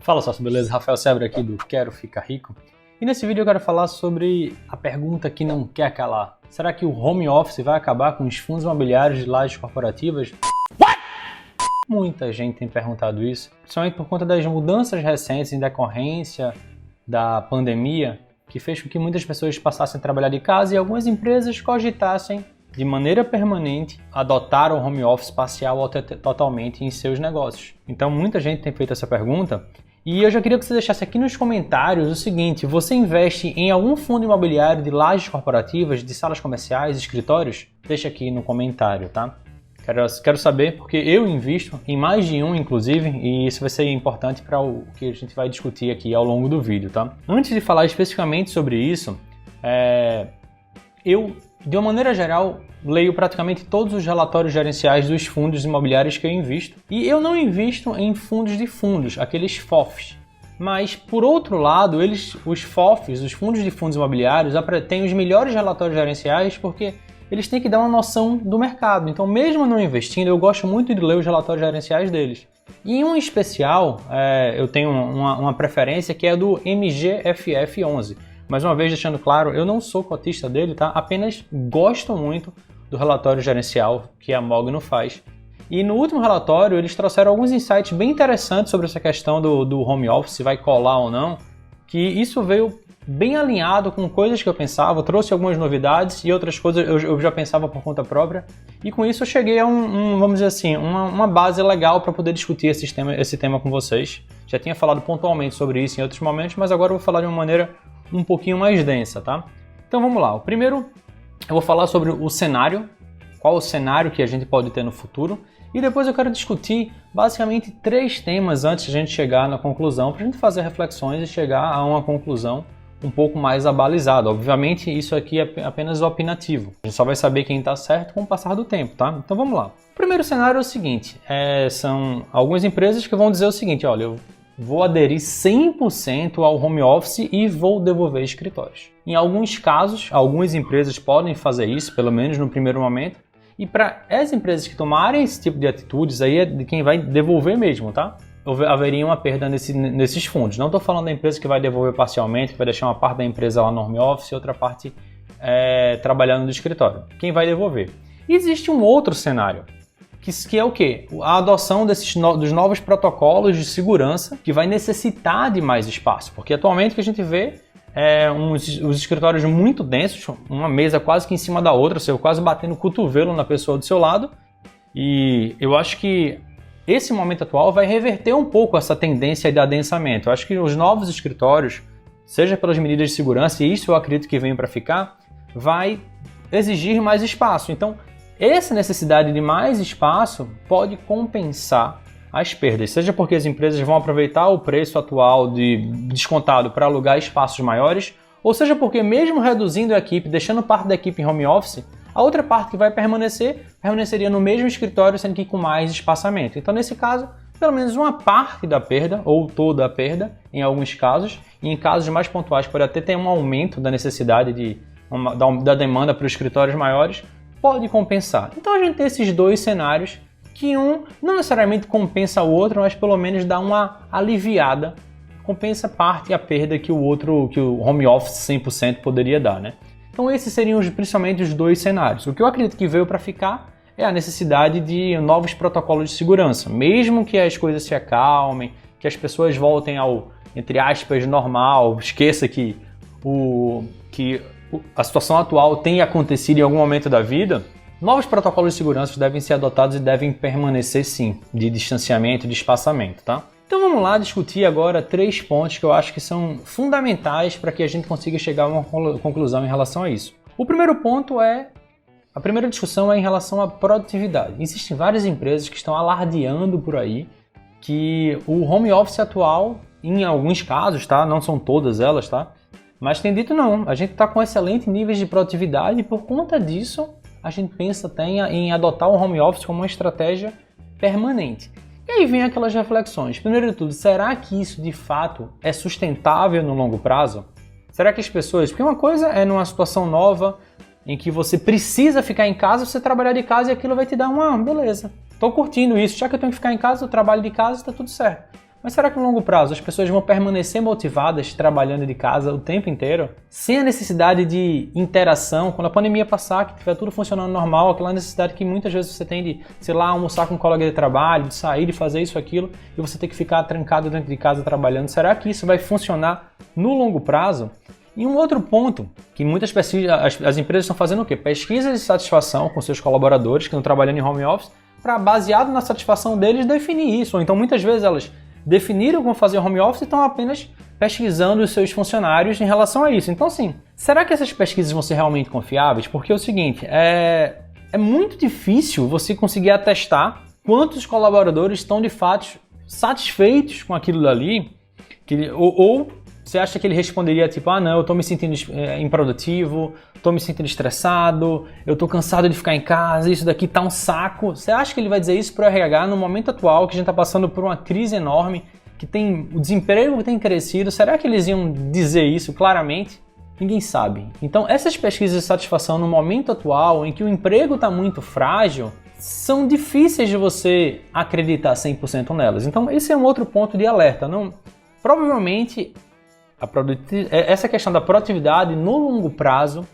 Fala sócio, beleza? Rafael Sebre aqui do Quero Ficar Rico. E nesse vídeo eu quero falar sobre a pergunta que não quer calar. Será que o home office vai acabar com os fundos imobiliários de lajes corporativas? What? Muita gente tem perguntado isso, principalmente por conta das mudanças recentes em decorrência da pandemia, que fez com que muitas pessoas passassem a trabalhar de casa e algumas empresas cogitassem de maneira permanente adotar o home office parcial ou totalmente em seus negócios. Então muita gente tem feito essa pergunta e eu já queria que você deixasse aqui nos comentários o seguinte: você investe em algum fundo imobiliário de lajes corporativas, de salas comerciais, escritórios? Deixa aqui no comentário, tá? Quero saber, porque eu invisto em mais de um, inclusive, e isso vai ser importante para o que a gente vai discutir aqui ao longo do vídeo, tá? Antes de falar especificamente sobre isso, eu, de uma maneira geral, leio praticamente todos os relatórios gerenciais dos fundos imobiliários que eu invisto. E eu não invisto em fundos de fundos, aqueles FOFs. Mas, por outro lado, os FOFs, os fundos de fundos imobiliários, têm os melhores relatórios gerenciais porque eles têm que dar uma noção do mercado. Então, mesmo não investindo, eu gosto muito de ler os relatórios gerenciais deles. E em um especial, eu tenho uma preferência que é do MGFF11. Mais uma vez, deixando claro, eu não sou cotista dele, tá? Apenas gosto muito do relatório gerencial que a Mogno faz. E no último relatório, eles trouxeram alguns insights bem interessantes sobre essa questão do home office, se vai colar ou não, que isso veio bem alinhado com coisas que eu pensava, trouxe algumas novidades e outras coisas eu já pensava por conta própria. E com isso eu cheguei a vamos dizer assim, uma base legal para poder discutir esse tema com vocês. Já tinha falado pontualmente sobre isso em outros momentos, mas agora eu vou falar de uma maneira um pouquinho mais densa, tá? Então vamos lá. O primeiro, eu vou falar sobre o cenário, qual o cenário que a gente pode ter no futuro, e depois eu quero discutir basicamente 3 temas antes de a gente chegar na conclusão, para a gente fazer reflexões e chegar a uma conclusão um pouco mais abalizada. Obviamente isso aqui é apenas opinativo, a gente só vai saber quem está certo com o passar do tempo, tá? Então vamos lá. O primeiro cenário é o seguinte, são algumas empresas que vão dizer o seguinte: olha, eu vou aderir 100% ao home office e vou devolver escritórios. Em alguns casos, algumas empresas podem fazer isso, pelo menos no primeiro momento, e para as empresas que tomarem esse tipo de atitudes, aí é de quem vai devolver mesmo, tá? Haveria uma perda nesses fundos. Não estou falando da empresa que vai devolver parcialmente, que vai deixar uma parte da empresa lá no home office e outra parte trabalhando no escritório. Quem vai devolver? E existe um outro cenário, que é o quê? A adoção dos novos protocolos de segurança, que vai necessitar de mais espaço, porque atualmente o que a gente vê os escritórios muito densos, uma mesa quase que em cima da outra, você quase batendo o cotovelo na pessoa do seu lado, e eu acho que esse momento atual vai reverter um pouco essa tendência de adensamento. Eu acho que os novos escritórios, seja pelas medidas de segurança, e isso eu acredito que vem para ficar, vai exigir mais espaço. Então, essa necessidade de mais espaço pode compensar as perdas, seja porque as empresas vão aproveitar o preço atual de descontado para alugar espaços maiores, ou seja porque mesmo reduzindo a equipe, deixando parte da equipe em home office, a outra parte que vai permaneceria no mesmo escritório, sendo que com mais espaçamento. Então, nesse caso, pelo menos uma parte da perda, ou toda a perda, em alguns casos, e em casos mais pontuais pode até ter um aumento da necessidade da demanda para os escritórios maiores, pode compensar. Então a gente tem esses 2 cenários que um não necessariamente compensa o outro, mas pelo menos dá uma aliviada, compensa parte a perda que o home office 100% poderia dar, né? Então esses seriam principalmente os 2 cenários. O que eu acredito que veio para ficar é a necessidade de novos protocolos de segurança, mesmo que as coisas se acalmem, que as pessoas voltem ao, entre aspas, normal, esqueça que a situação atual tenha acontecido em algum momento da vida, novos protocolos de segurança devem ser adotados e devem permanecer sim, de distanciamento e de espaçamento, tá? Então vamos lá discutir agora 3 pontos que eu acho que são fundamentais para que a gente consiga chegar a uma conclusão em relação a isso. O primeiro ponto a primeira discussão é em relação à produtividade. Existem várias empresas que estão alardeando por aí que o home office atual, em alguns casos, tá? Não são todas elas, tá? Mas tem dito não, a gente está com excelentes níveis de produtividade e por conta disso a gente pensa em adotar o home office como uma estratégia permanente. E aí vem aquelas reflexões. Primeiro de tudo, será que isso de fato é sustentável no longo prazo? Será que as pessoas... Porque uma coisa é numa situação nova em que você precisa ficar em casa, você trabalhar de casa e aquilo vai te dar beleza, tô curtindo isso, já que eu tenho que ficar em casa, eu trabalho de casa, está tudo certo. Mas será que no longo prazo as pessoas vão permanecer motivadas trabalhando de casa o tempo inteiro? Sem a necessidade de interação, quando a pandemia passar, que tiver tudo funcionando normal, aquela necessidade que muitas vezes você tem de, sei lá, almoçar com um colega de trabalho, de sair, de fazer isso, aquilo, e você ter que ficar trancado dentro de casa trabalhando. Será que isso vai funcionar no longo prazo? E um outro ponto, que muitas pesquisas, as empresas estão fazendo o quê? Pesquisas de satisfação com seus colaboradores que estão trabalhando em home office, para, baseado na satisfação deles, definir isso. Ou então, muitas vezes, elas definiram como fazer home office e estão apenas pesquisando os seus funcionários em relação a isso. Então, assim, será que essas pesquisas vão ser realmente confiáveis? Porque é o seguinte, é muito difícil você conseguir atestar quantos colaboradores estão, de fato, satisfeitos com aquilo dali, ou você acha que ele responderia tipo, ah não, eu estou me sentindo improdutivo, estou me sentindo estressado, eu estou cansado de ficar em casa, isso daqui tá um saco. Você acha que ele vai dizer isso para o RH no momento atual, que a gente está passando por uma crise enorme, que tem o desemprego tem crescido? Será que eles iam dizer isso claramente? Ninguém sabe. Então essas pesquisas de satisfação no momento atual, em que o emprego está muito frágil, são difíceis de você acreditar 100% nelas. Então esse é um outro ponto de alerta. Provavelmente essa questão da produtividade no longo prazo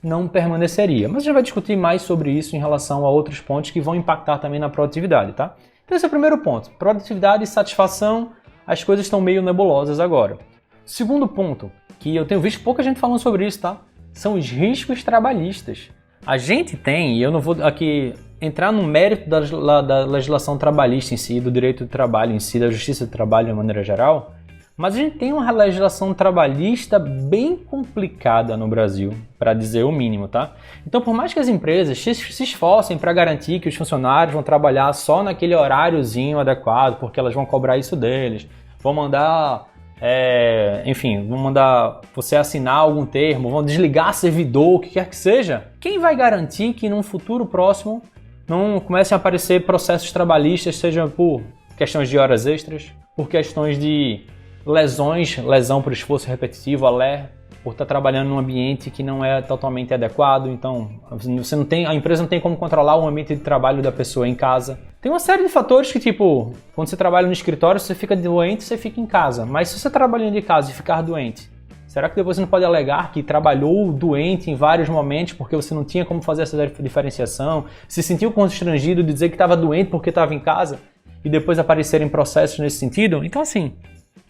não permaneceria. Mas a gente vai discutir mais sobre isso em relação a outros pontos que vão impactar também na produtividade, tá? Então esse é o primeiro ponto. Produtividade e satisfação, as coisas estão meio nebulosas agora. Segundo ponto, que eu tenho visto pouca gente falando sobre isso, tá? São os riscos trabalhistas. A gente tem, e eu não vou aqui entrar no mérito da legislação trabalhista em si, do direito do trabalho em si, da justiça do trabalho de maneira geral, mas a gente tem uma legislação trabalhista bem complicada no Brasil, para dizer o mínimo, tá? Então, por mais que as empresas se esforcem para garantir que os funcionários vão trabalhar só naquele horáriozinho adequado, porque elas vão cobrar isso deles, vão mandar, vão mandar você assinar algum termo, vão desligar servidor, o que quer que seja, quem vai garantir que num futuro próximo não comecem a aparecer processos trabalhistas, seja por questões de horas extras, por questões de lesão por esforço repetitivo, por estar trabalhando num ambiente que não é totalmente adequado, então a empresa não tem como controlar o ambiente de trabalho da pessoa em casa. Tem uma série de fatores que, tipo, quando você trabalha no escritório, você fica doente, você fica em casa. Mas se você trabalhando de casa e ficar doente, será que depois você não pode alegar que trabalhou doente em vários momentos porque você não tinha como fazer essa diferenciação, se sentiu constrangido de dizer que estava doente porque estava em casa e depois aparecerem processos nesse sentido? Então, assim,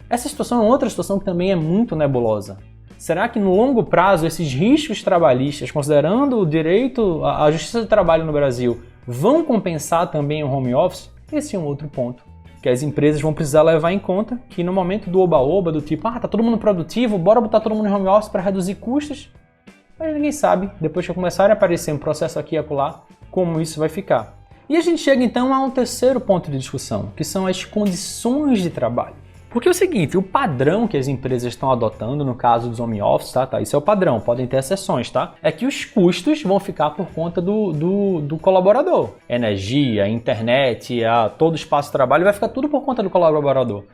essa situação é outra situação que também é muito nebulosa. Será que no longo prazo esses riscos trabalhistas, considerando o direito, a justiça do trabalho no Brasil, vão compensar também o home office? Esse é um outro ponto que as empresas vão precisar levar em conta, que no momento do oba-oba, do tipo, tá todo mundo produtivo, bora botar todo mundo em home office para reduzir custos, mas ninguém sabe, depois que começarem a aparecer um processo aqui e acolá, como isso vai ficar. E a gente chega então a um terceiro ponto de discussão, que são as condições de trabalho. Porque é o seguinte, o padrão que as empresas estão adotando no caso dos home office, tá? Isso é o padrão, podem ter exceções, tá? É que os custos vão ficar por conta do colaborador. Energia, internet, todo o espaço de trabalho vai ficar tudo por conta do colaborador.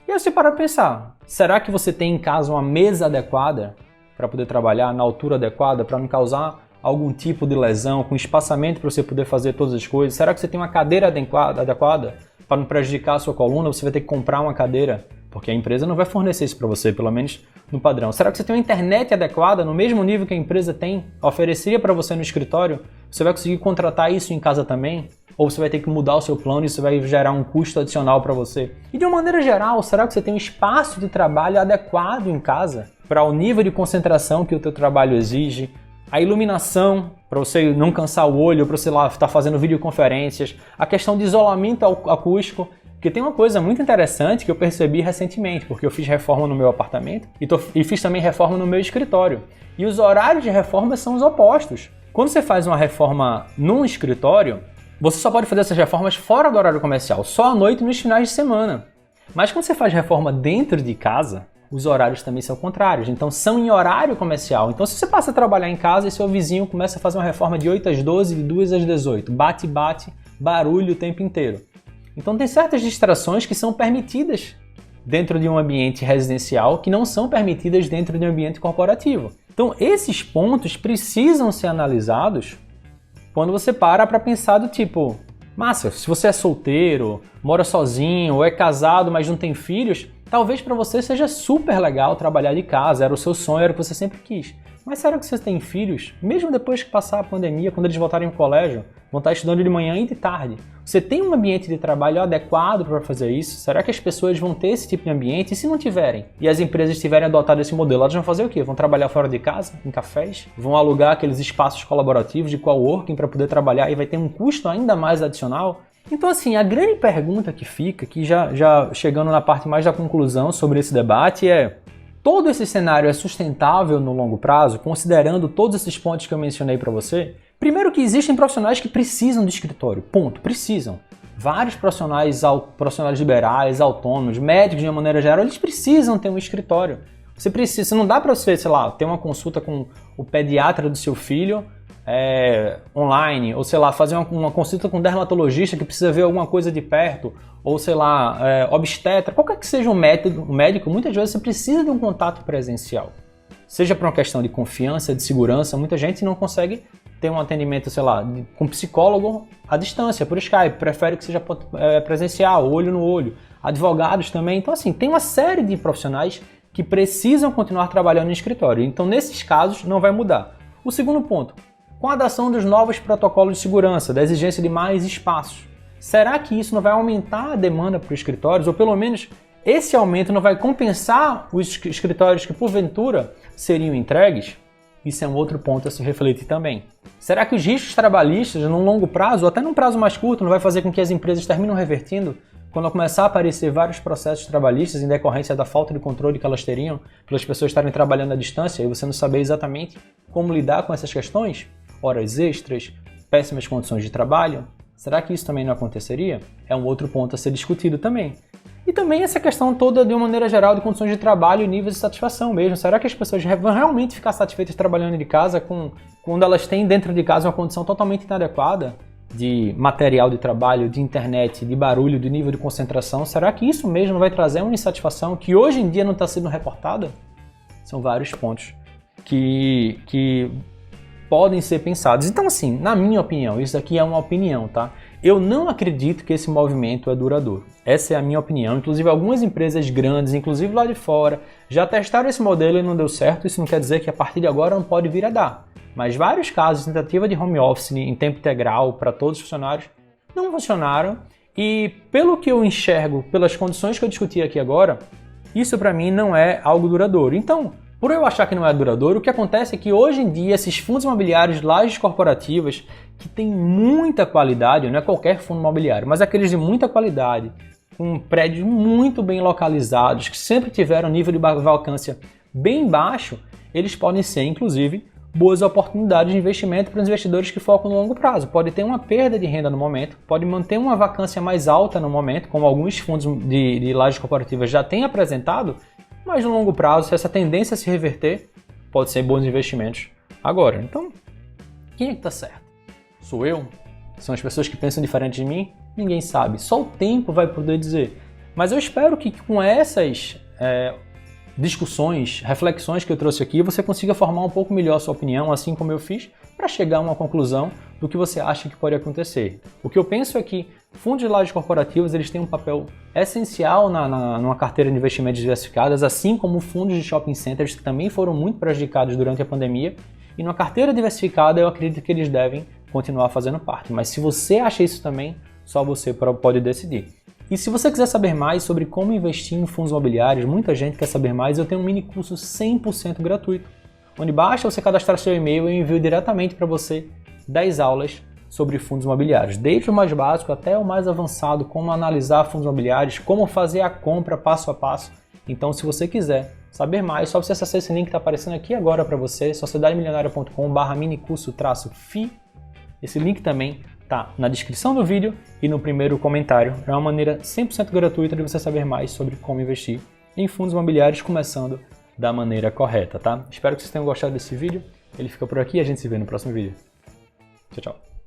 E aí você para pensar, será que você tem em casa uma mesa adequada para poder trabalhar na altura adequada, para não causar algum tipo de lesão, com espaçamento para você poder fazer todas as coisas? Será que você tem uma cadeira adequada para não prejudicar a sua coluna? Você vai ter que comprar uma cadeira, porque a empresa não vai fornecer isso para você, pelo menos no padrão. Será que você tem uma internet adequada, no mesmo nível que a empresa ofereceria para você no escritório? Você vai conseguir contratar isso em casa também? Ou você vai ter que mudar o seu plano e isso vai gerar um custo adicional para você? E de uma maneira geral, será que você tem um espaço de trabalho adequado em casa para o nível de concentração que o teu trabalho exige? A iluminação, para você não cansar o olho, para você lá estar fazendo videoconferências, a questão de isolamento acústico, porque tem uma coisa muito interessante que eu percebi recentemente, porque eu fiz reforma no meu apartamento e fiz também reforma no meu escritório. E os horários de reforma são os opostos. Quando você faz uma reforma num escritório, você só pode fazer essas reformas fora do horário comercial, só à noite nos finais de semana. Mas quando você faz reforma dentro de casa, os horários também são contrários, então são em horário comercial. Então se você passa a trabalhar em casa e seu vizinho começa a fazer uma reforma de 8 às 12, de 2 às 18, bate, barulho o tempo inteiro. Então tem certas distrações que são permitidas dentro de um ambiente residencial que não são permitidas dentro de um ambiente corporativo. Então esses pontos precisam ser analisados quando você para pensar do tipo, Massa, se você é solteiro, mora sozinho, ou é casado, mas não tem filhos, talvez para você seja super legal trabalhar de casa, era o seu sonho, era o que você sempre quis. Mas será que você tem filhos? Mesmo depois que passar a pandemia, quando eles voltarem ao colégio, vão estar estudando de manhã e de tarde. Você tem um ambiente de trabalho adequado para fazer isso? Será que as pessoas vão ter esse tipo de ambiente? E se não tiverem? E as empresas tiverem adotado esse modelo, elas vão fazer o quê? Vão trabalhar fora de casa, em cafés? Vão alugar aqueles espaços colaborativos de coworking para poder trabalhar e vai ter um custo ainda mais adicional? Então, assim, a grande pergunta que fica, que já chegando na parte mais da conclusão sobre esse debate é: todo esse cenário é sustentável no longo prazo, considerando todos esses pontos que eu mencionei para você? Primeiro que existem profissionais que precisam de escritório, ponto, precisam. Vários profissionais liberais, autônomos, médicos de uma maneira geral, eles precisam ter um escritório. Você não dá para você, sei lá, ter uma consulta com o pediatra do seu filho online, ou sei lá, fazer uma consulta com um dermatologista que precisa ver alguma coisa de perto, ou sei lá, obstetra, qualquer que seja o médico, muitas vezes você precisa de um contato presencial. Seja por uma questão de confiança, de segurança, muita gente não consegue ter um atendimento, sei lá, com psicólogo à distância, por Skype, prefere que seja presencial, olho no olho. Advogados também. Então, assim, tem uma série de profissionais que precisam continuar trabalhando no escritório. Então, nesses casos, não vai mudar. O segundo ponto, com a adoção dos novos protocolos de segurança, da exigência de mais espaços, será que isso não vai aumentar a demanda para os escritórios? Ou pelo menos esse aumento não vai compensar os escritórios que porventura seriam entregues? Isso é um outro ponto a se refletir também. Será que os riscos trabalhistas, num longo prazo, ou até num prazo mais curto, não vai fazer com que as empresas terminem revertindo quando começar a aparecer vários processos trabalhistas em decorrência da falta de controle que elas teriam, pelas pessoas estarem trabalhando à distância e você não saber exatamente como lidar com essas questões? Horas extras, péssimas condições de trabalho? Será que isso também não aconteceria? É um outro ponto a ser discutido também. E também essa questão toda, de uma maneira geral, de condições de trabalho e níveis de satisfação mesmo. Será que as pessoas vão realmente ficar satisfeitas trabalhando de casa quando elas têm dentro de casa uma condição totalmente inadequada de material de trabalho, de internet, de barulho, de nível de concentração? Será que isso mesmo vai trazer uma insatisfação que hoje em dia não está sendo reportada? São vários pontos que podem ser pensados. Então, assim, na minha opinião, isso aqui é uma opinião, tá? Eu não acredito que esse movimento é duradouro. Essa é a minha opinião. Inclusive, algumas empresas grandes, inclusive lá de fora, já testaram esse modelo e não deu certo. Isso não quer dizer que a partir de agora não pode vir a dar. Mas vários casos de tentativa de home office em tempo integral para todos os funcionários não funcionaram. E pelo que eu enxergo, pelas condições que eu discuti aqui agora, isso para mim não é algo duradouro. Então, por eu achar que não é duradouro, o que acontece é que hoje em dia esses fundos imobiliários, lajes corporativas, que têm muita qualidade, não é qualquer fundo imobiliário, mas aqueles de muita qualidade, com prédios muito bem localizados, que sempre tiveram um nível de vacância bem baixo, eles podem ser, inclusive, boas oportunidades de investimento para os investidores que focam no longo prazo. Pode ter uma perda de renda no momento, pode manter uma vacância mais alta no momento, como alguns fundos de lajes corporativas já têm apresentado, mas no longo prazo, se essa tendência se reverter, pode ser bons investimentos agora. Então, quem é que está certo? Sou eu? São as pessoas que pensam diferente de mim? Ninguém sabe. Só o tempo vai poder dizer. Mas eu espero que com essas discussões, reflexões que eu trouxe aqui, você consiga formar um pouco melhor a sua opinião, assim como eu fiz, para chegar a uma conclusão do que você acha que pode acontecer. O que eu penso é que fundos de lajes corporativos eles têm um papel essencial numa carteira de investimentos diversificadas, assim como fundos de shopping centers que também foram muito prejudicados durante a pandemia. E numa carteira diversificada eu acredito que eles devem continuar fazendo parte. Mas se você acha isso também, só você pode decidir. E se você quiser saber mais sobre como investir em fundos imobiliários, muita gente quer saber mais, eu tenho um mini curso 100% gratuito, onde basta você cadastrar seu e-mail e eu envio diretamente para você 10 aulas sobre fundos imobiliários, desde o mais básico até o mais avançado, como analisar fundos imobiliários, como fazer a compra passo a passo. Então, se você quiser saber mais, só você acessar esse link que está aparecendo aqui agora para você, sociedademilionaria.com/minicurso-fi. Esse link também está na descrição do vídeo e no primeiro comentário. É uma maneira 100% gratuita de você saber mais sobre como investir em fundos imobiliários, começando da maneira correta, tá? Espero que vocês tenham gostado desse vídeo. Ele fica por aqui e a gente se vê no próximo vídeo. Tchau, tchau.